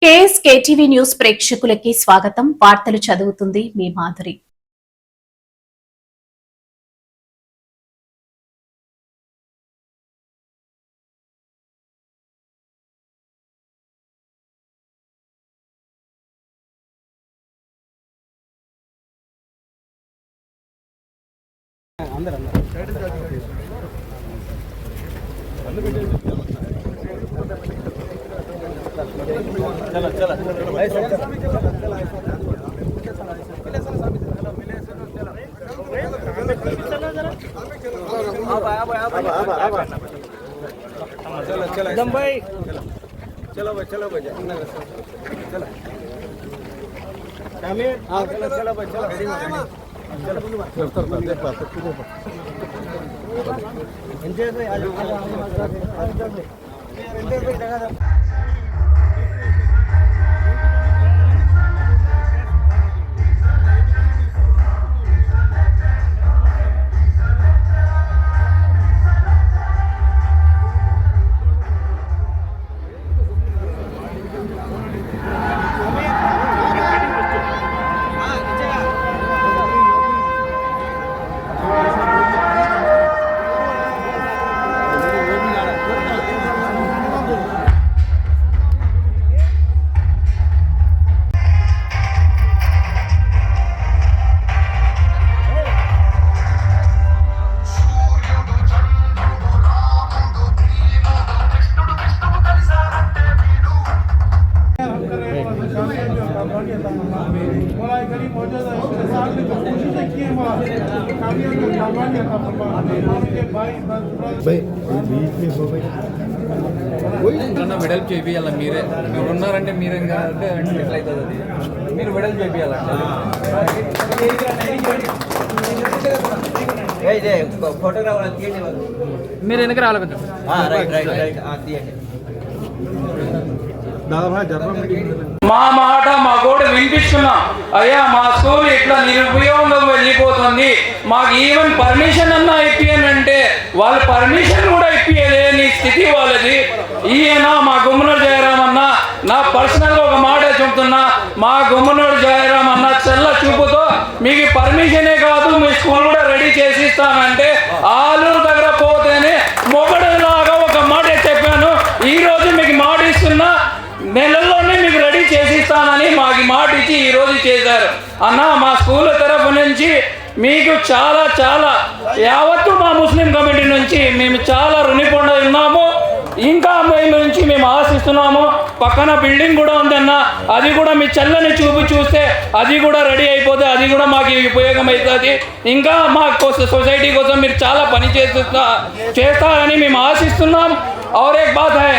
KTV news ప్రేక్షకులకి స్వాగతం. వార్తలు చదువుతుంది మీ మాధురి. వెడల్పు చేయాలి. మీరే మీరు ఉన్నారంటే మీరేం కాదంటే ఎట్లయితుంది అది మీరు వెడల్పు చేయాలంటే ఫోటోగ్రాఫర్ తీయండి. మీరు వెనక రావాలి కొంచెం. తీయండి. మా మాట మా కూడా వినిపిస్తున్నాం. అయ్యా మా స్కూల్ ఇట్లా నిరుపయోగం వెళ్ళిపోతుంది, మాకు ఈవెన్ పర్మిషన్ అన్నా ఇప్పియనంటే వాళ్ళు పర్మిషన్ కూడా ఇప్పియలేని స్థితి వాళ్ళది. ఈయన మా గుమ్మనూరు జయరాం అన్న, నా పర్సనల్గా ఒక మాట చెప్తున్నా, మా గుమ్మనూరు జయరాం అన్న చెల్ల చూపుతో మీకు పర్మిషనే కాదు మీ స్కూల్ కూడా రెడీ చేసిస్తానంటే ఆలూరు దగ్గర పోతేనే మొగడలాగా ఒక మాట చెప్పాను. ఈరోజు మీకు మాట ఇస్తున్నా, నెలల్లోనే మీకు రెడీ చేసిస్తానని మాకు మాట ఇచ్చి ఈరోజు చేశారు. అన్న మా స్కూల్ తరఫు నుంచి మీకు చాలా చాలా యావత్తు మా ముస్లిం కమిటీ నుంచి మేము చాలా రుణపడి ఉన్నాము. ఇంకా మేము నుంచి మేము ఆశిస్తున్నాము. పక్కన బిల్డింగ్ కూడా ఉందన్న, అది కూడా మీ చెల్లని చూస్తే అది కూడా రెడీ అయిపోతే అది కూడా మాకు ఉపయోగం అవుతుంది. ఇంకా మా సొసైటీ కోసం మీరు చాలా పని చేస్తారని మేము ఆశిస్తున్నాం. और एक बात है,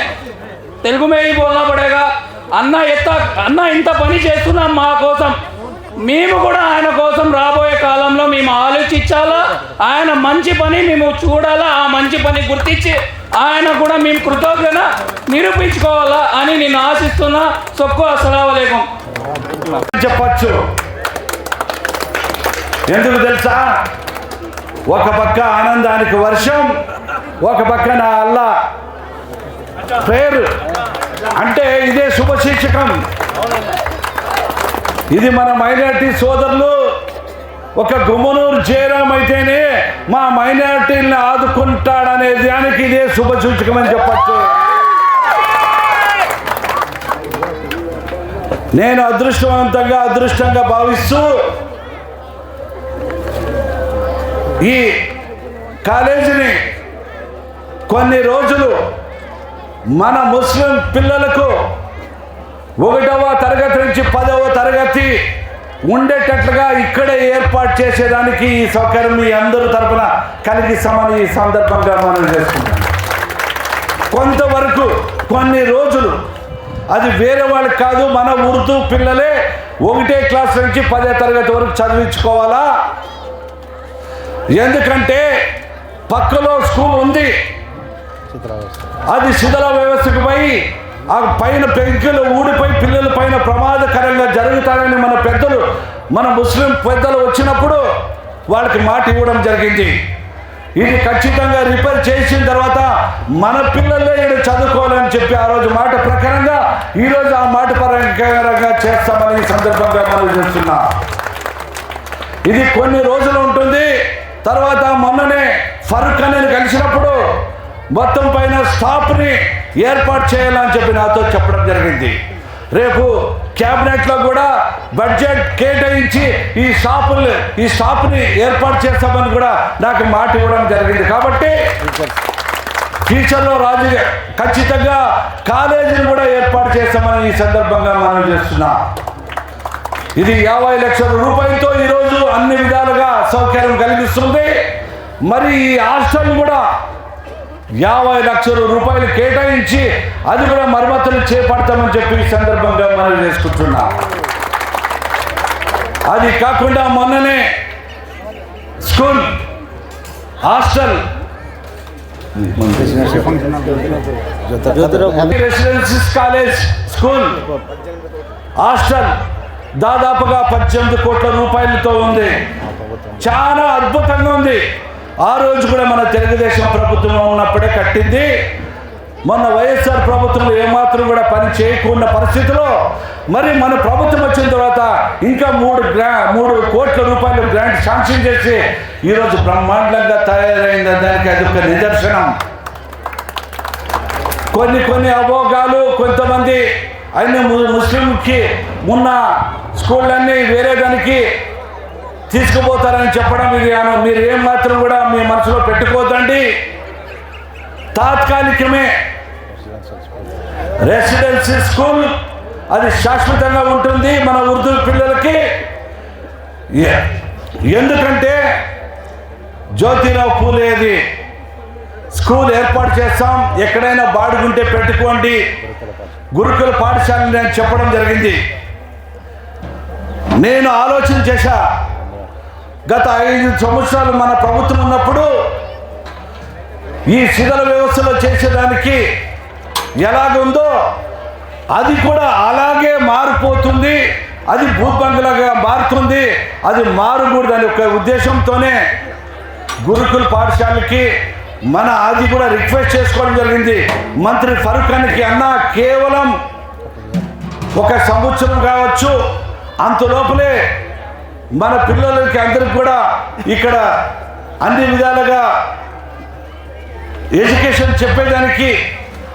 తెలుగు में ही बोलना पड़ेगा. అన్న ఇంత పని చేస్తున్నాం మా కోసం, మేము కూడా ఆయన కోసం రాబోయే కాలంలో మేము ఆలోచించాలా, ఆయన మంచి పని మేము చూడాలా, ఆ మంచి పని గుర్తించి ఆయన కూడా మేము కృతజ్ఞత నిరూపించుకోవాలా అని నేను ఆశిస్తున్నా. సొక్కు అస్సలాము అలైకుం చెప్పచ్చు. ఎందుకు తెలుసా? ఒక పక్క ఆనందానికి వర్షం, ఒక పక్కన అల్లా పేరు అంటే ఇదే శుభశీర్షకం. ఇది మన మైనారిటీ సోదరులు ఒక గుమ్మనూరు జయరాం అయితేనే మా మైనారిటీలను ఆదుకుంటాడనే దానికి ఇదే శుభసూచకం అని చెప్పచ్చు. నేను అదృష్టంగా భావిస్తూ ఈ కాలేజీని కొన్ని రోజులు మన ముస్లిం పిల్లలకు 1వ తరగతి నుంచి 10వ తరగతి ఉండేటట్లుగా ఇక్కడే ఏర్పాటు చేసేదానికి ఈ సౌకర్యం మీ అందరి తరఫున కలిగిస్తామని ఈ సందర్భంగా మనం చేసుకుంటాం. కొంతవరకు కొన్ని రోజులు అది వేరే వాళ్ళకి కాదు, మన ఉర్దూ పిల్లలే 1వ క్లాస్ నుంచి 10వ తరగతి వరకు చదివించుకోవాలా. ఎందుకంటే పక్కలో స్కూల్ ఉంది, అది శిథిల వ్యవస్థకు పోయి ఆ పైన పెంకులు ఊడిపోయి పిల్లల పైన ప్రమాదకరంగా జరుగుతారని మన ముస్లిం పెద్దలు వచ్చినప్పుడు వాళ్ళకి మాట ఇవ్వడం జరిగింది. ఇది ఖచ్చితంగా రిపేర్ చేసిన తర్వాత మన పిల్లలే ఇక్కడ చదువుకోవాలని చెప్పి ఆ రోజు మాట ప్రకారంగా ఈరోజు ఆ మాట ప్రకారంగా చేస్తామని ఈ సందర్భంగా మనం చేస్తున్నా. ఇది కొన్ని రోజులు ఉంటుంది. తర్వాత మొన్ననే ఫరూక్ అని కలిసినప్పుడు మొత్తం పైన స్టాఫ్ని ఏర్పాటు చేయాలని చెప్పి నాతో చెప్పడం జరిగింది. రేపు క్యాబినెట్లో కూడా బడ్జెట్ కేటాయించి ఈ షాప్ని ఏర్పాటు చేస్తామని కూడా నాకు మాట ఇవ్వడం జరిగింది. కాబట్టి ఫ్యూచర్లో ఖచ్చితంగా కాలేజీని కూడా ఏర్పాటు చేస్తామని ఈ సందర్భంగా మనం చేస్తున్నాం. ఇది 50 లక్షల రూపాయలతో ఈరోజు అన్ని విధాలుగా సౌకర్యం కలిగిస్తుంది. మరి ఈ హాస్టల్ కూడా 50 లక్షల రూపాయలు కేటాయించి అది కూడా మరమ్మతులు చేపడతామని చెప్పి ఈ సందర్భంగా మనం చేసుకుంటున్నాం. అది కాకుండా మొన్ననే school hostel residencies college school hostel దాదాపుగా 18 కోట్ల రూపాయలతో ఉంది. చాలా అద్భుతంగా ఉంది. ఆ రోజు కూడా మన తెలుగుదేశం ప్రభుత్వం ఉన్నప్పుడే కట్టింది. మొన్న వైఎస్ఆర్ ప్రభుత్వంలో ఏమాత్రం కూడా పని చేయకుండా పరిస్థితిలో మరి మన ప్రభుత్వం వచ్చిన తర్వాత ఇంకా 3 కోట్ల రూపాయలు గ్రాంట్ శాంక్షన్ చేసి ఈరోజు బ్రహ్మాండంగా తయారైంది. దానికి అది ఒక నిదర్శనం. కొన్ని అభోగాలు కొంతమంది అయిన ముస్లింకి ఉన్న స్కూళ్ళన్నీ వేరే దానికి తీసుకుపోతారని చెప్పడం ఇది మీరు ఏం మాత్రం కూడా మీ మనసులో పెట్టుకోవద్దండి. తాత్కాలికమే రెసిడెన్సీ స్కూల్ అది శాశ్వతంగా ఉంటుంది మన ఉర్దూ పిల్లలకి. ఎందుకంటే జ్యోతిరావు పూలేది స్కూల్ ఏర్పాటు చేస్తాం, ఎక్కడైనా బాడుగుంటే పెట్టుకోండి, గురుకుల పాఠశాలని నేను చెప్పడం జరిగింది. నేను ఆలోచన చేశా. గత 5 సంవత్సరాలు మన ప్రభుత్వం ఉన్నప్పుడు ఈ శిథిల వ్యవస్థలో చేసేదానికి ఎలాగుందో అది కూడా అలాగే మారిపోతుంది. అది భూబంగ్లాగా మారుతుంది. అది మారకూడదని ఒక ఉద్దేశంతోనే గురుకుల పాఠశాలకి అది కూడా రిక్వెస్ట్ చేసుకోవడం జరిగింది. మంత్రి ఫరూక్ అనికి అన్న కేవలం 1 సంవత్సరం కావచ్చు, అంత లోపలే మన పిల్లలకి అందరికి కూడా ఇక్కడ అన్ని విధాలుగా ఎడ్యుకేషన్ చెప్పేదానికి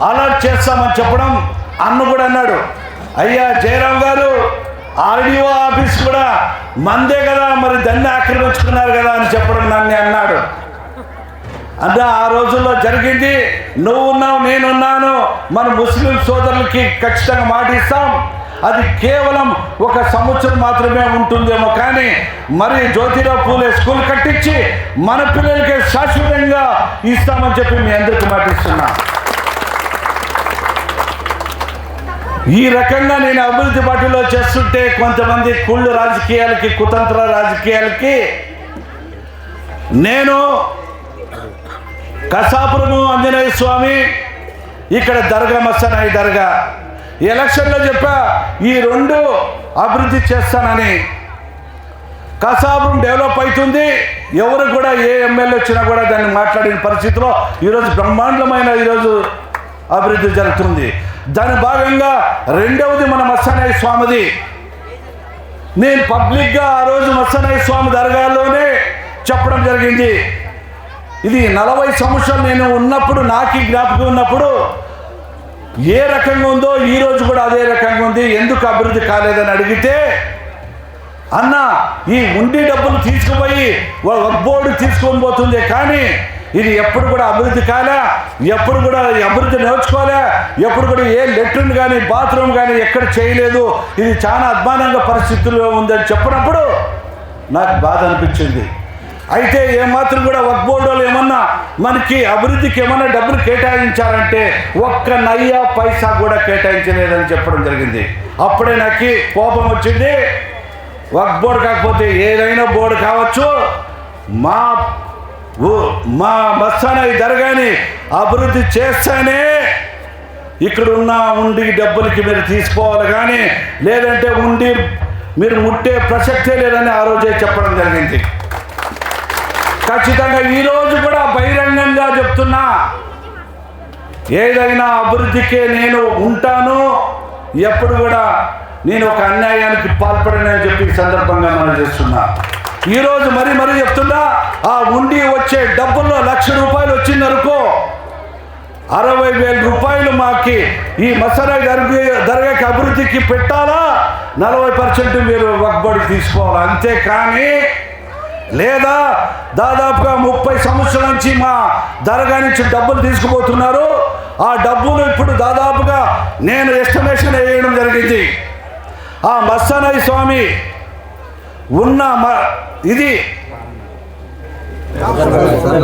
అలర్ట్ చేస్తామని చెప్పడం అన్న కూడా అన్నాడు. అయ్యా జయరాం గారు ఆర్డీఓ ఆఫీస్ కూడా మందే కదా, మరి దాన్ని ఆక్రమించుకున్నారు కదా అని చెప్పడం నన్ను అన్నాడు. అంటే ఆ రోజుల్లో జరిగింది. నువ్వున్నావు, నేనున్నాను, మన ముస్లిం సోదరులకి ఖచ్చితంగా మాట ఇస్తాం. అది కేవలం 1 సంవత్సరం మాత్రమే ఉంటుందేమో, కానీ మరి జ్యోతిరావు పూలే స్కూల్ కట్టించి మన పిల్లలకి శాశ్వతంగా ఇస్తామని చెప్పి మీ అందరికీ మాటిస్తున్నా. ఈ రకంగా నేను అభివృద్ధి బాటలో చేస్తుంటే కొంతమంది కుళ్ళు రాజకీయాలకి, కుతంత్ర రాజకీయాలకి నేను కసాపురము ఆంజనేయ స్వామి, ఇక్కడ దర్గా మస్తానాయి దర్గా ఎలక్షన్లో చెప్పా ఈ 2 అభివృద్ధి చేస్తానని. కసాపురం డెవలప్ అవుతుంది. ఎవరు కూడా ఏ ఎమ్మెల్యే వచ్చినా కూడా దాన్ని మాట్లాడిన పరిస్థితిలో ఈరోజు బ్రహ్మాండమైన ఈరోజు అభివృద్ధి జరుగుతుంది. దాని భాగంగా 2వది మన మస్తానాయి స్వామిది. నేను పబ్లిక్గా ఆ రోజు మస్తానాయి స్వామి దర్గాలోనే చెప్పడం జరిగింది. ఇది 40 సంవత్సరాలు నేను ఉన్నప్పుడు, నాకు జ్ఞాపకం ఉన్నప్పుడు ఏ రకంగా ఉందో ఈరోజు కూడా అదే రకంగా ఉంది. ఎందుకు అభివృద్ధి కాలేదని అడిగితే, అన్న ఈ ఉండి డబ్బులు తీసుకుపోయి బోర్డు తీసుకొని పోతుంది, కానీ ఇది ఎప్పుడు కూడా అభివృద్ధి కాలే, ఎప్పుడు కూడా అభివృద్ధి నేర్చుకోలే, ఎప్పుడు కూడా ఏ లెట్రిన్ కానీ బాత్రూమ్ కానీ ఎక్కడ చేయలేదు, ఇది చాలా అధ్వానంగా పరిస్థితుల్లో ఉందని చెప్పినప్పుడు నాకు బాధ అనిపించింది. అయితే ఏమాత్రం కూడా వక్ఫ్ బోర్డు వాళ్ళు ఏమన్నా మనకి అభివృద్ధికి ఏమన్నా డబ్బులు కేటాయించారంటే 1 నయ్యా పైసా కూడా కేటాయించలేదని చెప్పడం జరిగింది. అప్పుడే నాకు కోపం వచ్చింది. వక్ఫ్ బోర్డు కాకపోతే ఏదైనా బోర్డు కావచ్చు, మా మస్తానాయి దర్గాని అభివృద్ధి చేస్తేనే ఇక్కడున్న ఉండి డబ్బులకి మీరు తీసుకోవాలి, కానీ లేదంటే ఉండి మీరు ముట్టే ప్రసక్తే లేదని ఆ రోజే చెప్పడం జరిగింది. ఖచ్చితంగా ఈరోజు కూడా బహిరంగంగా చెప్తున్నా, ఏదైనా అభివృద్ధికే నేను ఉంటాను, ఎప్పుడు కూడా నేను ఒక అన్యాయానికి పాల్పడనని చెప్పి ఈ సందర్భంగా మనం చేస్తున్నా. ఈరోజు మరీ చెప్తున్నా, ఆ ఉండి వచ్చే డబ్బుల్లో ₹1,00,000 వచ్చిందనుకో, 60,000 రూపాయలు మాకి ఈ మసరాయి దర్గాకి అభివృద్ధికి పెట్టాలా, 40% మీరు వక్బడి తీసుకోవాలి. అంతేకాని లేదా దాదాపుగా 30 సంవత్సరాల నుంచి మా దర్గా నుంచి డబ్బులు తీసుకుపోతున్నారు. ఆ డబ్బులు ఇప్పుడు దాదాపుగా నేను ఎస్టిమేషన్ వేయడం జరిగింది. ఆ మస్తానయ్య స్వామి ఉన్న ఇది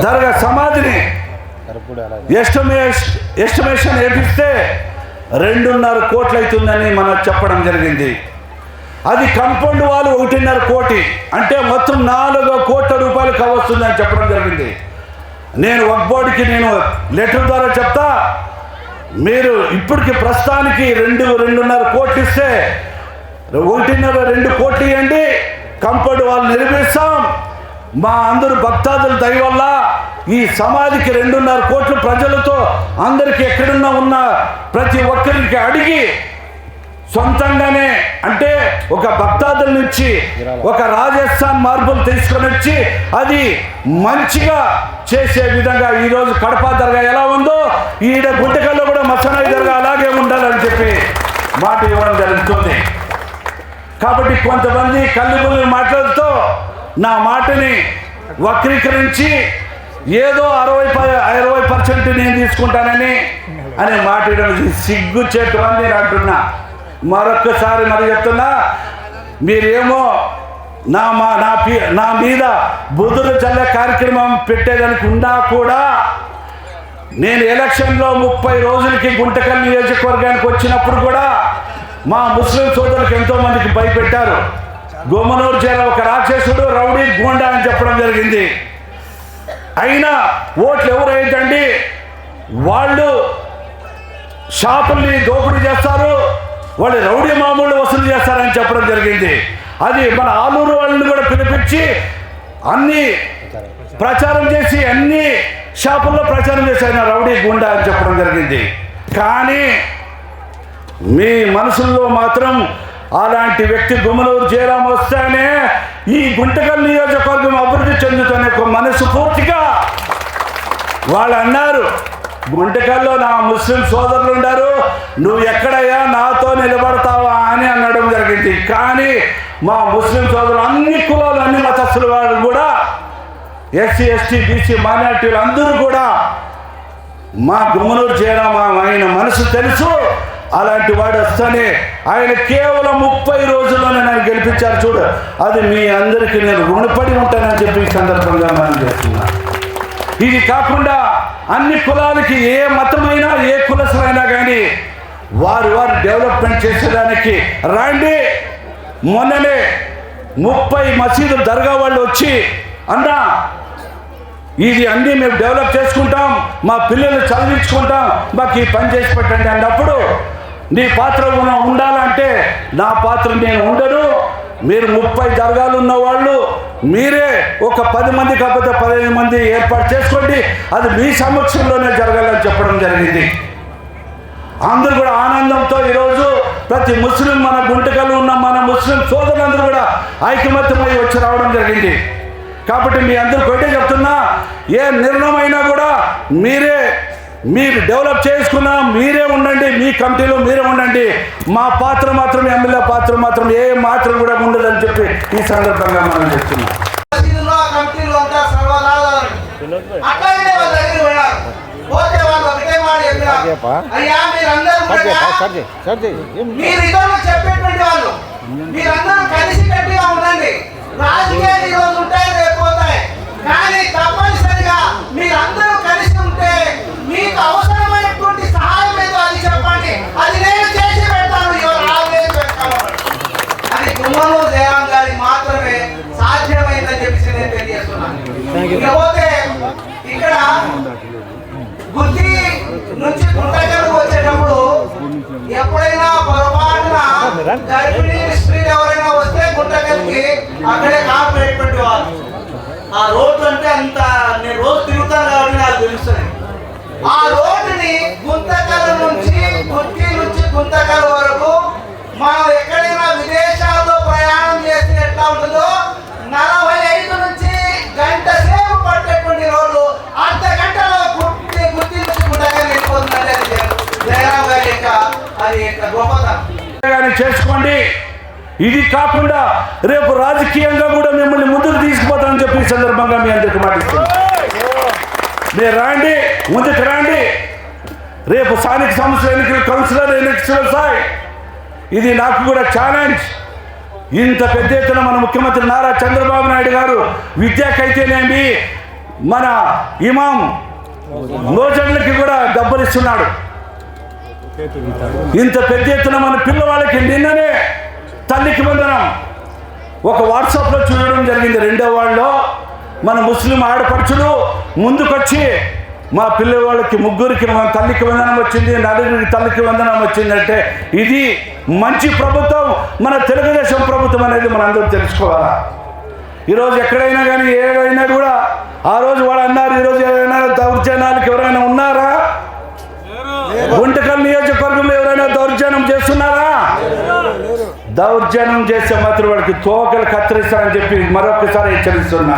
దర్గా సమాధిని ఎస్టిమేషన్ వేపిస్తే 2.5 కోట్లు అవుతుందని మనం చెప్పడం జరిగింది. అది కంపౌండ్ వాళ్ళు 1.5 కోటి, అంటే మొత్తం 4 కోట్ల రూపాయలు కావస్తుందని చెప్పడం జరిగింది. నేను వక్ఫ్ బోర్డుకి నేను లెటర్ ద్వారా చెప్తా, మీరు ఇప్పటికి ప్రస్తుతానికి 2.5 కోట్లు ఇస్తే 1.5-2 కోట్లు ఇవ్వండి, కంపౌండ్ వాళ్ళు నిర్మిస్తాం. మా అందరూ భక్తాదుల దయ వల్ల ఈ సమాధికి 2.5 కోట్లు ప్రజలతో అందరికీ ఎక్కడున్నా ఉన్న ప్రతి ఒక్కరికి అడిగి సొంతంగానే, అంటే ఒక భక్తాదుల నుంచి ఒక రాజస్థాన్ మార్బుల్ తీసుకొని వచ్చి అది మంచిగా చేసే విధంగా ఈరోజు కడప దర్గా ఎలా ఉందో ఈడ గుంటకల్లో కూడా మసనాయి దర్గా అలాగే ఉండాలని చెప్పి మాట ఇవ్వడం జరుగుతుంది. కాబట్టి కొంతమంది కల్లిబుల్లి మాటలతో నా మాటని వక్రీకరించి ఏదో 60% నేను తీసుకుంటానని మాట సిగ్గు చేటు అని నేను అంటున్నా. మరొక్కసారి చెప్తున్నా, మీరేమో నా మీద బుద్ధులు చల్లే కార్యక్రమం పెట్టేదానికి ఉన్నా కూడా, నేను ఎలక్షన్లో 30 రోజులకి గుంటకల్ నియోజకవర్గానికి వచ్చినప్పుడు కూడా మా ముస్లిం సోదరులకు ఎంతో మందికి భయపెట్టారు. గోమనూరు జిల్లా ఒక రాక్షసుడు రౌడీ గోండా అని చెప్పడం జరిగింది. అయినా ఓట్లు ఎవరైందండి, వాళ్ళు షాపుల్ని దోపిడీ చేస్తారు, వాళ్ళు రౌడీ మామూలు వసూలు చేస్తారని చెప్పడం జరిగింది. అది మన ఆలూరు వాళ్ళని కూడా పిలిపించి అన్ని ప్రచారం చేసి అన్ని షాపుల్లో ప్రచారం చేసి ఆయన రౌడీ గుండా అని చెప్పడం జరిగింది. కానీ మీ మనసుల్లో మాత్రం అలాంటి వ్యక్తి గుమ్మనూరు జయరాం వస్తేనే ఈ గుంటకల్ నియోజకవర్గం అభివృద్ధి చెందుతున్న మనసు పూర్తిగా వాళ్ళు అన్నారు. గుంటకల్లో నా ముస్లిం సోదరులు ఉన్నారు, నువ్వు ఎక్కడయ్యా నాతో నిలబడతావా అని అనడం జరిగింది. కానీ మా ముస్లిం సోదరులు అన్ని కులాలు అన్ని మతస్థుల వాళ్ళు కూడా ఎస్సీ ఎస్టీ బీసీ మైనార్టీలు అందరూ కూడా మా గుమ్మనూరు జయరాం ఆయన మనసు తెలుసు. అలాంటి వాడు వస్తేనే ఆయన కేవలం 30 రోజుల్లోనే నన్ను గెలిపించారు చూడు, అది మీ అందరికీ నేను రుణపడి ఉంటానని చెప్పి ఈ సందర్భంగా మనం చేస్తున్నా. ఇది కాకుండా అన్ని కులాలకి ఏ మతమైనా ఏ కులసమైనా కానీ వారు డెవలప్మెంట్ చేసేదానికి రండి. మొన్ననే 30 మసీదు దర్గా వాళ్ళు వచ్చి అన్నా ఇది అన్నీ మేము డెవలప్ చేసుకుంటాం, మా పిల్లలు చదివించుకుంటాం, మాకు ఈ పని చేసి పెట్టండి అన్నప్పుడు నీ పాత్ర ఉండాలంటే నా పాత్ర నేను ఉండను, మీరు 30 దర్గాలు ఉన్నవాళ్ళు మీరే ఒక 10 మంది కాకపోతే 15 మంది ఏర్పాటు చేసుకోండి, అది మీ సమక్షంలోనే జరగాలని చెప్పడం జరిగింది. అందరూ కూడా ఆనందంతో ఈరోజు ప్రతి ముస్లిం మన గుంటకల్లో ఉన్న మన ముస్లిం సోదరులందరూ కూడా ఐకమత్యమై వచ్చి రావడం జరిగింది. కాబట్టి మీ అందరూ ఒకటే చెప్తున్నా, ఏ నిర్ణయమైనా కూడా మీరు డెవలప్ చేసుకున్నా మీరే ఉండండి, మీ కమిటీలో మీరే ఉండండి, మా పాత్ర మాత్రం ఎమ్మెల్యే పాత్ర మాత్రం ఏ మాత్రం కూడా ఉండదని చెప్పి ఈ సందర్భంగా మనం చెప్తున్నాం. రాజకీయాలు ఈరోజు ఉంటాయి, రేపు పోతాయి, కానీ తప్పనిసరిగా మీరందరూ కలిసి ఉంటే మీకు అవసరమైనటువంటి సహాయం ఏదో అది చెప్పండి, అది నేను చేసి పెడతాను. అది గుమ్మనూరు జయరాం గారికి మాత్రమే సాధ్యమైందని చెప్పి నేను తెలియజేస్తున్నాను. ఇకపోతే ఇక్కడ గుత్తి నుంచి గుంటకల్ వచ్చేటప్పుడు ఎప్పుడైనా పొరపాటున గర్భిణీ స్త్రీలు ఎవరైనా వస్తే గుంటకల్కి అక్కడే కాపు పెట్టేవాళ్ళు. ఆ రోడ్డు అంటే అంత నేను రోజు తిరుగుతాను కాబట్టి నాకు తెలుస్తుంది. ఆ రోడ్డుని గుంతకల్ నుంచి కుర్తి నుంచి గుంతకల్ వరకు మనం ఎక్కడైనా విదేశాల్లో ప్రయాణం చేసి ఎట్లా ఉంటుందో 45 నుంచి గంట సేపు పట్టేటువంటి రోడ్డు అర్ధ గంటలో కుర్తి నుంచి గుంతకల్ వెళ్ళిపోతుందంటే అది జయరాం గారి యొక్క అది గొప్పతనం. చేసుకోండి. ఇది కాకుండా రేపు రాజకీయంగా కూడా మిమ్మల్ని ముందుకు తీసుకుపోతానని చెప్పి ఈ సందర్భంగా మీ అందరికీ మాటిస్తున్నాను. మీరు రాండి, ముందుకు రాండి. రేపు స్థానిక సంస్థల ఎన్నికలు, కౌన్సిలర్ ఎన్నికలు వస్తాయి. ఇది నాకు కూడా ఛాలెంజ్. ఇంత పెద్ద ఎత్తున మన ముఖ్యమంత్రి నారా చంద్రబాబు నాయుడు గారు విద్యాకైతేనేమి మన ఇమాం మోజన్లకి కూడా డబ్బులు ఇస్తున్నాడు. ఇంత పెద్ద ఎత్తున మన పిల్లవాళ్ళకి నిన్ననే తల్లికి వందనం ఒక వాట్సాప్లో చూడడం జరిగింది. 2వ వార్డులో మన ముస్లిం ఆడపడుచులు ముందుకొచ్చి మా పిల్లవాళ్ళకి 3కి మన తల్లికి వందనం వచ్చింది, 4కి తల్లికి వందనం వచ్చిందంటే ఇది మంచి ప్రభుత్వం, మన తెలుగుదేశం ప్రభుత్వం అనేది మనందరం తెలుసుకోవాలా. ఈరోజు ఎక్కడైనా కానీ ఏదైనా కూడా ఆ రోజు వాళ్ళు అన్నారు, ఈరోజు ఏదైనా దౌర్జన్యాలకు ఎవరైనా ఉన్నారా? గుంటకల్ నియోజకవర్గంలో ఎవరైనా దౌర్జన్యం చేస్తున్నారా? దౌర్జన్యం చేస్తే మాత్రం వాడికి తోకలు కత్తిరిస్తారని చెప్పి మరొకసారి హెచ్చరిస్తున్నా.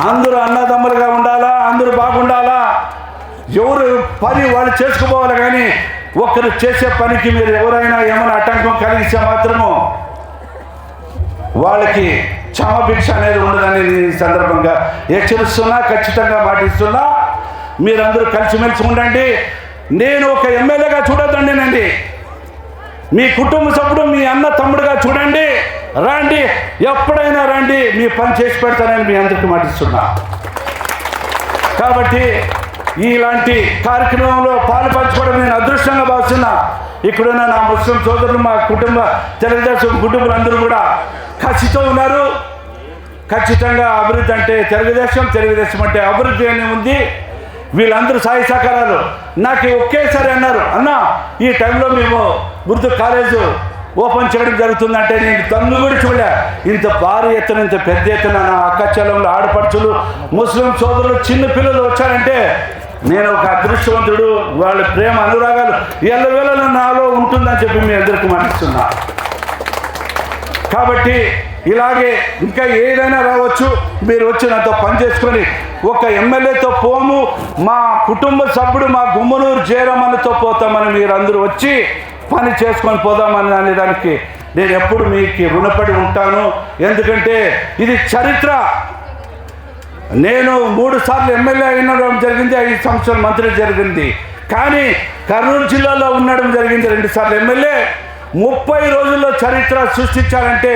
అందరూ అన్నదమ్ములుగా ఉండాలా, అందరూ బాగుండాలా. ఎవరు పని వాళ్ళు చేసుకుపోవాలి, కానీ ఒకరు చేసే పనికి మీరు ఎవరైనా ఏమైనా ఆటంకం కలిగిస్తే మాత్రము వాళ్ళకి క్షమాభిక్ష అనేది ఉండదని ఈ సందర్భంగా హెచ్చరిస్తున్నా, ఖచ్చితంగా మాటిస్తున్నా. మీరందరూ కలిసిమెలిసి ఉండండి. నేను ఒక ఎమ్మెల్యేగా చూడొద్దండి, మీ కుటుంబ సభ్యుడు మీ అన్న తమ్ముడుగా చూడండి. రండి, ఎప్పుడైనా రండి, మీ పని చేసి పెడతానని మీ అందరికీ మాటిస్తున్నా. కాబట్టి ఇలాంటి కార్యక్రమంలో పాలు పంచుకోవడం నేను అదృష్టంగా భావిస్తున్నా. ఇక్కడున్న నా ముస్లిం సోదరులు, మా కుటుంబ తెలుగుదేశం కుటుంబాలందరూ కూడా కసితో ఉన్నారు. ఖచ్చితంగా అభివృద్ధి అంటే తెలుగుదేశం అంటే అభివృద్ధి అని ఉంది. వీళ్ళందరూ సాయి సహకారాలు నాకు ఒకేసారి అన్నారు, అన్న ఈ టైంలో మేము ఉర్దూ కాలేజు ఓపెన్ చేయడం జరుగుతుందంటే నేను తన్ను కూడా చూడలే. ఇంత భారీ ఎత్తున, ఇంత పెద్ద ఎత్తున నా అక్క చెల్లెళ్ళు, ఆడపడుచులు, ముస్లిం సోదరులు, చిన్న పిల్లలు వచ్చారంటే నేను ఒక అదృష్టవంతుడు. వాళ్ళ ప్రేమ అనురాగాలు ఎల్లవేళలో నాలో ఉంటుందని చెప్పి మీ అందరికీ మాటిస్తున్నా. కాబట్టి ఇలాగే ఇంకా ఏదైనా రావచ్చు, మీరు వచ్చి నాతో పని చేసుకొని ఒక ఎమ్మెల్యేతో పోము, మా కుటుంబ సభ్యుడు మా గుమ్మనూరు జయరామన్నతో పోతామని మీరు అందరూ వచ్చి పని చేసుకొని పోదామని అనేదానికి నేను ఎప్పుడు మీకు రుణపడి ఉంటాను. ఎందుకంటే ఇది చరిత్ర. నేను 3 సార్లు ఎమ్మెల్యే అయినడం జరిగింది, 5 సంవత్సరాలు మంత్రి జరిగింది. కానీ కర్నూలు జిల్లాలో ఉండడం జరిగింది 2 సార్లు ఎమ్మెల్యే. 30 రోజుల్లో చరిత్ర సృష్టించాలంటే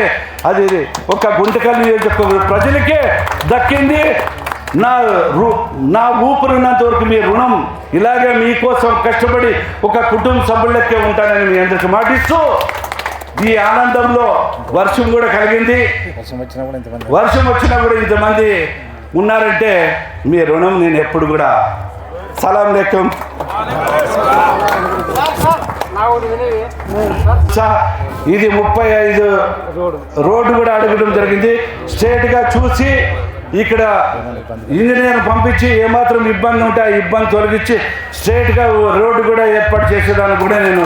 అది ఒక గుంటకల్ నియోజకవర్గ ప్రజలకే దక్కింది. నా ఊపిరినంత వరకు మీ రుణం ఇలాగే మీకోసం కష్టపడి ఒక కుటుంబ సభ్యులకే ఉంటానని మీ అందరికి మాటిస్తూ, ఈ ఆనందంలో వర్షం కూడా కలిగింది. వర్షం వచ్చినా కూడా ఇంతమంది ఉన్నారంటే మీ రుణం నేను ఎప్పుడు కూడా. సలాం లేకం. ఇది 35 రోడ్డు కూడా అడగడం జరిగింది. స్ట్రేట్గా చూసి ఇక్కడ ఇంజనీర్ పంపించి ఏమాత్రం ఇబ్బంది ఉంటే ఆ ఇబ్బంది తొలగించి స్ట్రేట్గా రోడ్డు కూడా ఏర్పాటు చేసేదాన్ని కూడా నేను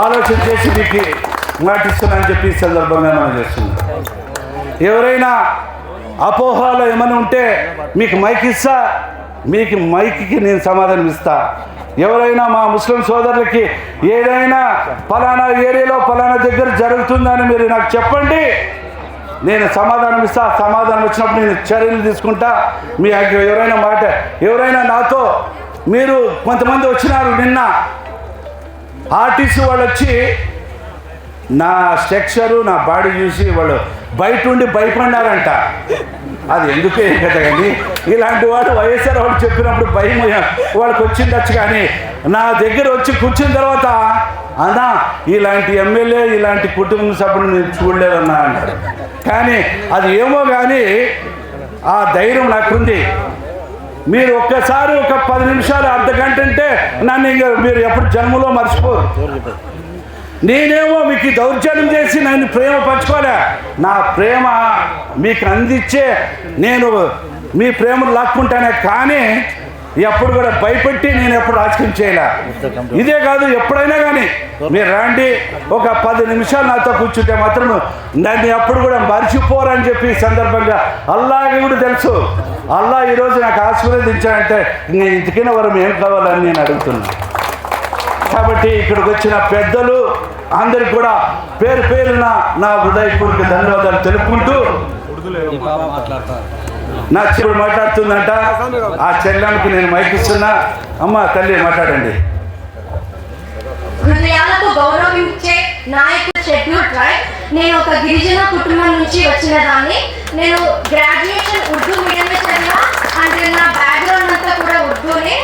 ఆలోచన చేసి మీకు మాటిస్తున్నానని చెప్పి ఈ సందర్భంగా మనం చేస్తున్నాం. ఎవరైనా అపోహలు ఏమైనా ఉంటే మీకు మైక్ ఇస్తా, మీకు మైక్కి నేను సమాధానం ఇస్తా. ఎవరైనా మా ముస్లిం సోదరులకి ఏదైనా ఫలానా ఏరియాలో ఫలానా దగ్గర జరుగుతుందని మీరు నాకు చెప్పండి, నేను సమాధానం ఇస్తా. సమాధానం వచ్చినప్పుడు నేను చర్యలు తీసుకుంటా. మీ ఎవరైనా నాతో మీరు కొంతమంది వచ్చినారు నిన్న ఆర్టీసీ వాళ్ళు వచ్చి నా స్ట్రక్చరు నా బాడీ చూసి వాళ్ళు బయట ఉండి భయపడినారంట. అది ఎందుకే కదా, కానీ ఇలాంటి వాడు వైఎస్ఆర్ వాళ్ళు చెప్పినప్పుడు భయం వాళ్ళకి వచ్చిందచ్చు. కానీ నా దగ్గర వచ్చి కూర్చున్న తర్వాత అన్నా ఇలాంటి ఎమ్మెల్యే ఇలాంటి కుటుంబ సభ్యులు నేను చూడలేదన్నా అన్నాడు. కానీ అది ఏమో కానీ ఆ ధైర్యం నాకుంది. మీరు ఒక్కసారి ఒక 10 నిమిషాలు అర్ధ గంట అంటే నన్ను ఇంకా మీరు ఎప్పుడు జన్మలో మర్చిపోరు. నేనేమో మీకు దౌర్జన్యం చేసి నన్ను ప్రేమ పంచుకోలే. నా ప్రేమ మీకు అందించే నేను మీ ప్రేమను లాక్కుంటానే, కానీ ఎప్పుడు కూడా భయపెట్టి నేను ఎప్పుడు రాజకీయం చేయలే. ఇదే కాదు, ఎప్పుడైనా కానీ మీరు రండి, ఒక 10 నిమిషాలు నాతో కూర్చుంటే మాత్రం నన్ను ఎప్పుడు కూడా మర్చిపోరని చెప్పి ఈ సందర్భంగా అల్లాకి కూడా తెలుసు. అల్లా ఈరోజు నాకు ఆశీర్వదించాడంటే నేను ఇంతకైనా వరం ఏం కావాలని నేను అడుగుతున్నాను. కాబట్టి ఇక్కడికి వచ్చిన పెద్దలు అందరికి కూడా పేరు పేరున నా హృదయపూర్వక ధన్యవాదాలు తెలుపుకుంటూ, నా చెల్లి మాట్లాడుతుందంట, ఆ చెల్లెమ్మకి నేను మైకిస్తున్నా. అమ్మ తల్లి మాట్లాడండి. హృదయాలకు గౌరవించే నాయకుడు షెడ్యూల్ ట్రైబ్. నేను ఒక గిరిజన కుటుంబం నుంచి వచ్చిన దాన్ని. నేను గ్రాడ్యుయేషన్ ఉర్దూ మీడియంలో చదివా, అంటే నా బ్యాక్గ్రౌండ్ అంతా కూడా ఉర్దూనే.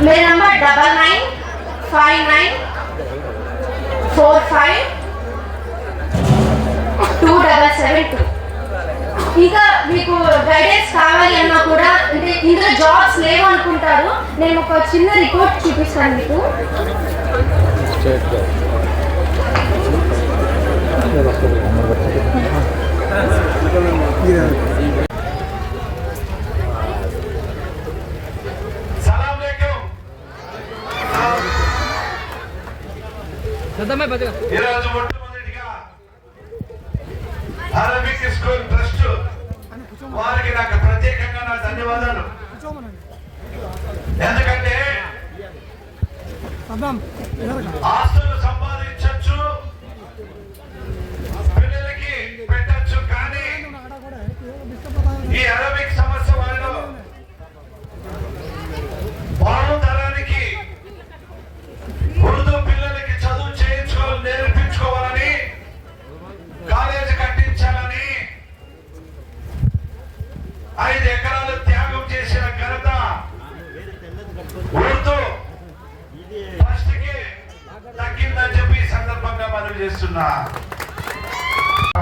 मेरा नंबर 9959452772. ఇంకా మీకు గైడెన్స్ కావాలి అన్నా కూడా, అంటే ఇందులో జాబ్స్ లేవు అనుకుంటారు. నేను ఒక చిన్న రిపోర్ట్ చూపిస్తాను మీకు. ఈరోజు మొట్టమొదటిగా అరబిక్ స్కూల్ ట్రస్ట్ వారికి నాకు ప్రత్యేకంగా నా ధన్యవాదాలు. ఎందుకంటే ఆస్తులు సంపాదించవచ్చు, పిల్లలకి పెట్టచ్చు, కానీ ఈ అరబిక్ సమస్య వారిలో బాగుతరానికి ఉర్దూ పిల్లలకి చదువు నేర్పించుకోవాలని, కాలేజీ కట్టించాలని 5 ఎకరాలు త్యాగం చేసిన ఘనత ఉర్దూ ట్రస్ట్కి దక్కిందని చెప్పి ఈ సందర్భంగా మనవి చేస్తున్నా.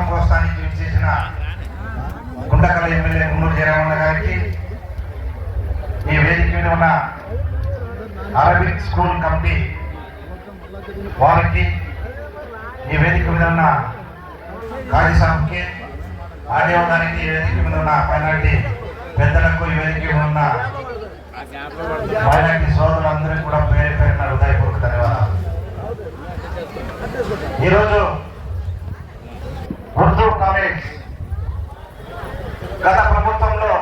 కోస్తానికి చేసిన గుంటకల ఎమ్మెల్యే గుండూరు జయరామన్న గారికి, ఈ వేదిక మీద ఉన్న అరబిక్ స్కూల్ కమిటీ వారికి, ఈ వేదిక మీద ఉన్న కాజీ సాబ్కి, ఆడియో గారికి, ఈ వేదిక మీద ఉన్న మైనార్టీ పెద్దలకు, ఈ వేదిక మీద ఉన్న మైనార్టీ సోదరులందరికీ కూడా పేరు పేరున హృదయపూర్వక ధన్యవాదాలు. ఈరోజు ఉర్దూ కాలేజ్ గత ప్రభుత్వంలో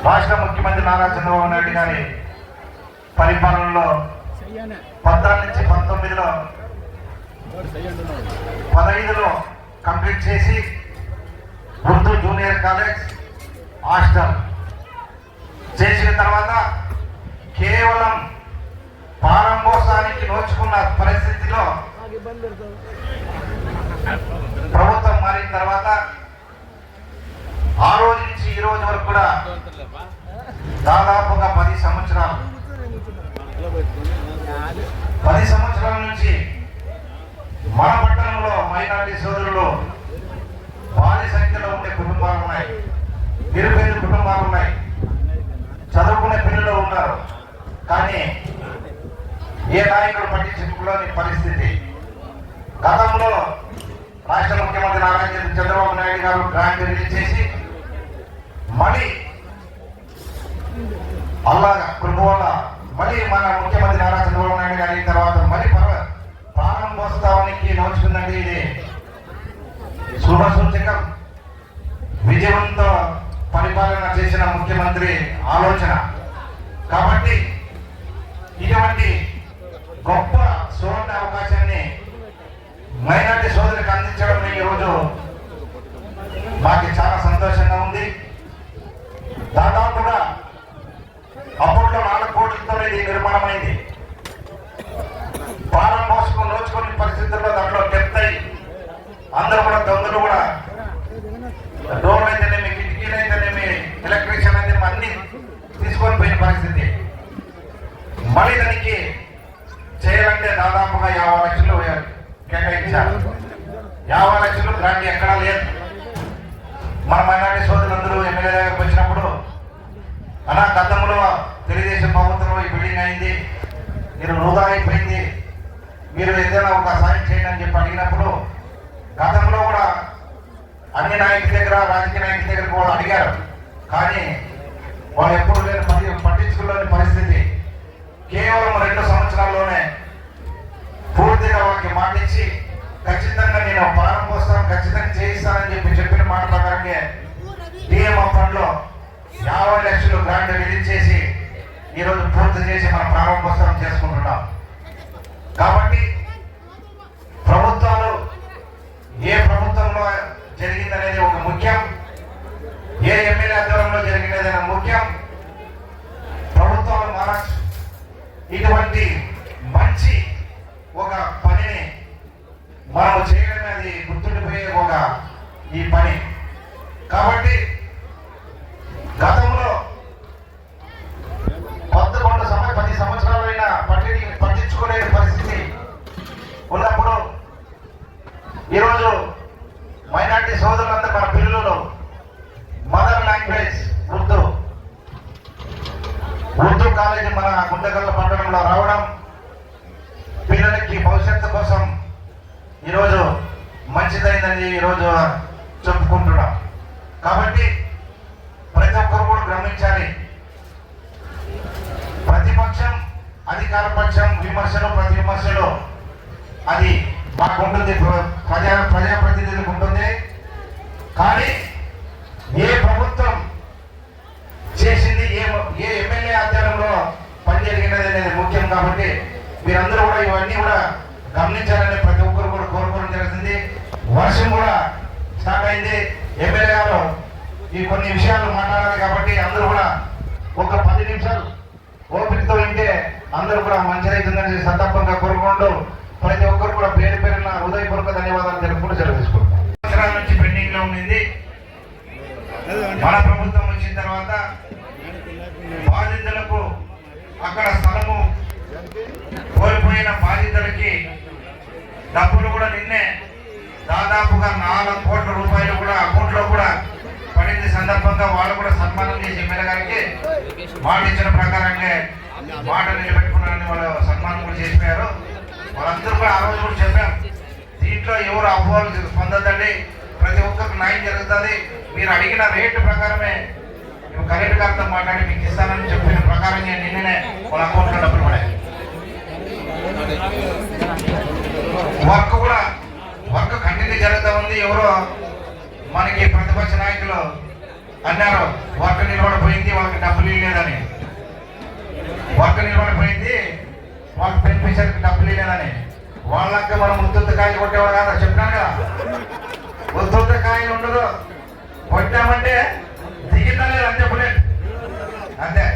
రాష్ట్ర ముఖ్యమంత్రి నారా చంద్రబాబు నాయుడు గారి పరిపాలనలో 14 నుంచి 19లో 15లో కంప్లీట్ చేసి ఉర్దూ జూనియర్ కాలేజ్ హాస్టల్ చేసిన తర్వాత కేవలం ప్రారంభోత్సవానికి నోచుకున్న పరిస్థితిలో ప్రభుత్వం మారిన తర్వాత ఆ రోజు నుంచి ఈ రోజు వరకు కూడా దాదాపుగా 10 సంవత్సరాల నుంచి మన పట్టణంలో మైనారిటీ సోదరులు భారీ సంఖ్యలో ఉండే కుటుంబాలు ఉన్నాయి, నిరుపేద కుటుంబాలు ఉన్నాయి, చదువుకునే పిల్లలు ఉన్నారు. కానీ ఏ నాయకుడు పట్టించుకోలేని పరిస్థితి. గతంలో రాష్ట్ర ముఖ్యమంత్రి నారా చంద్రబాబు నాయుడు గారు గ్రాంట్ రిలీజ్ చేసి మళ్ళీ అల్లా కృప వల్ల మళ్ళీ మన ముఖ్యమంత్రి నారా చంద్రబాబు నాయుడు గారి తర్వాత మళ్ళీ ప్రారంభోత్సవానికి నోచుకుందండి. ఇది శుభ సూచకం. విజయవంత పరిపాలన చేసిన ముఖ్యమంత్రి ఆలోచన. కాబట్టి ఇటువంటి గొప్ప సువర్ణ అవకాశాన్ని మైనార్టీ సోదరులకు అందించడం ఈరోజు మాకు చాలా సంతోషంగా ఉంది. దాదాపుగా అప్పట్లో 4 కోట్లతో ఇది నిర్మాణమైంది. ప్రారంభోత్సవం నోచుకునే పరిస్థితుల్లో దాంట్లో డెప్త్ అయ్యి అందరూ కూడా దొంగలు కూడా డోర్లు అయితేనేమి, కిటికీలు అయితేనేమి, ఎలక్ట్రీషియన్ అయితేనేమి అన్ని తీసుకొని పోయిన పరిస్థితి. మళ్ళీ దానికి చేయాలంటే దాదాపుగా 50 లక్షలు కేటాయించారు. 50 లక్షలు గ్రాంట్ ఎక్కడా లేదు. మన మైనార్టీ సోదరులందరూ ఎమ్మెల్యే దగ్గరకు వచ్చినప్పుడు అలా గతంలో తెలుగుదేశం ప్రభుత్వంలో ఈ బిల్డింగ్ అయింది, మీరు వృధా అయిపోయింది, మీరు ఏదైనా ఒక సాయం చేయండి అని చెప్పి అడిగినప్పుడు గతంలో కూడా అన్ని నాయకుల దగ్గర, రాజకీయ నాయకుల దగ్గర వాళ్ళు అడిగారు. కానీ వాళ్ళు ఎప్పుడు లేని పట్టించుకోలేని పరిస్థితి. కేవలం 2 సంవత్సరాల్లోనే పూర్తిగా వాళ్ళకి మాటించి ఖచ్చితంగా నేను ప్రారంభోత్సవం ఖచ్చితంగా చేయిస్తానని చెప్పిన మాట ప్రకారంగా డిఎంఓ ఫండ్లో 50 లక్షలు గ్రాంట్ రిలీజ్ చేసి ఈరోజు పూర్తి చేసి మనం ప్రారంభోత్సవం చేసుకుంటున్నాం. కాబట్టి ప్రభుత్వాలు ఏ ప్రభుత్వంలో జరిగిందనేది ఒక ముఖ్యం, ఏ ఎమ్మెల్యే ఆధ్వర్యంలో జరిగినదైనా ముఖ్యం. ప్రభుత్వాలు మారచ్చు. ఇటువంటి మంచి ఒక పనిని మనం చేయడమే అది గుర్తుండిపోయే ఒక ఈ పని. కాబట్టి గతంలో 10 సంవత్సరాలైనా పట్టించుకోలేని పరిస్థితి ఉన్నప్పుడు ఈరోజు మైనార్టీ సోదరులందరూ మన పిల్లలు మదర్ లాంగ్వేజ్ ఉర్దూ కాలేజీ మన గుండెగల్ల పట్టణంలో రావడం పిల్లలకి భవిష్యత్తు కోసం ఈరోజు మంచిదైందని ఈరోజు చెప్పుకుంటున్నాం. కాబట్టి ప్రతి ఒక్కరు కూడా గమనించాలి. ప్రతిపక్షం, అధికార పక్షం విమర్శలు, ప్రతి విమర్శలు అది మాకుంటుంది, ప్రజాప్రతినిధులకు ఉంటుంది. కానీ ఏ ప్రభుత్వం చేసింది, ఏ ఎమ్మెల్యే ఆధ్వర్యంలో పని జరిగినది అనేది ముఖ్యం. కాబట్టి మీరందరూ కూడా ఇవన్నీ కూడా గమనించాలని ప్రతి ఒక్కరు కూడా కోరుకోవడం జరుగుతుంది. వర్షం కూడా స్టార్ట్ అయింది. ఎమ్మెల్యే గారు ఈ కొన్ని విషయాలు మాట్లాడాలి కాబట్టి అందరూ కూడా ఒక 10 నిమిషాలు ఓపికతో వింటే అందరూ కూడా మంచిదవుతుందని సందర్భంగా కోరుకుంటూ ప్రతి ఒక్కరు కూడా పేరు పేరున హృదయపూర్వక ధన్యవాదాలు తెలుపుకుంటూ సెలవు తీసుకుంటాం. సంవత్సరాల నుంచి పెండింగ్ లో ఉంది. మన ప్రభుత్వం వచ్చిన తర్వాత బాధితులకు అక్కడ స్థలము కోల్పోయిన బాధితులకి డబ్బులు కూడా నిన్నే దాదాపుగా 4 కోట్ల రూపాయలు కూడా అకౌంట్లో కూడా పడింది. సందర్భంగా వాళ్ళు కూడా సన్మానం చేసి ఎమ్మెల్యే గారికి మాట ఇచ్చిన ప్రకారంగా మాట నిలబెట్టుకున్నారని వాళ్ళు సన్మానం కూడా చేసిపోయారు. వాళ్ళందరూ కూడా ఆ రోజు కూడా చెప్పాం, దీంట్లో ఎవరు అపోహలు పొందొద్దండి, ప్రతి ఒక్కరికి న్యాయం జరుగుతుంది. మీరు అడిగిన రేటు ప్రకారమే మేము కలెక్టర్ గారితో మాట్లాడి మీకు ఇస్తానని చెప్పిన ప్రకారంగా నిన్ననే వాళ్ళ అకౌంట్లో డబ్బులు పడాయి. వర్క్ కంటిన్యూ జరుగుతూ ఉంది. ఎవరో మనకి ప్రతిపక్ష నాయకులు అన్నారు వర్క్ నిలబడిపోయింది, వాళ్ళకి డబ్బులు ఇవ్వలేదని. వర్క్ నిలబడిపోయింది, వాళ్ళకి బెనిఫిషియర్కి డబ్బులు ఇవ్వలేదని. వాళ్ళకి మనం ఉత్తుత్త కాయలు కొట్టేవాడు కదా, చెప్పినాను కదా. ఉత్తుత్త కాయలు ఉండదు, కొట్టామంటే దిగితలేదు అంతే, బుల్లెట్ అంతే.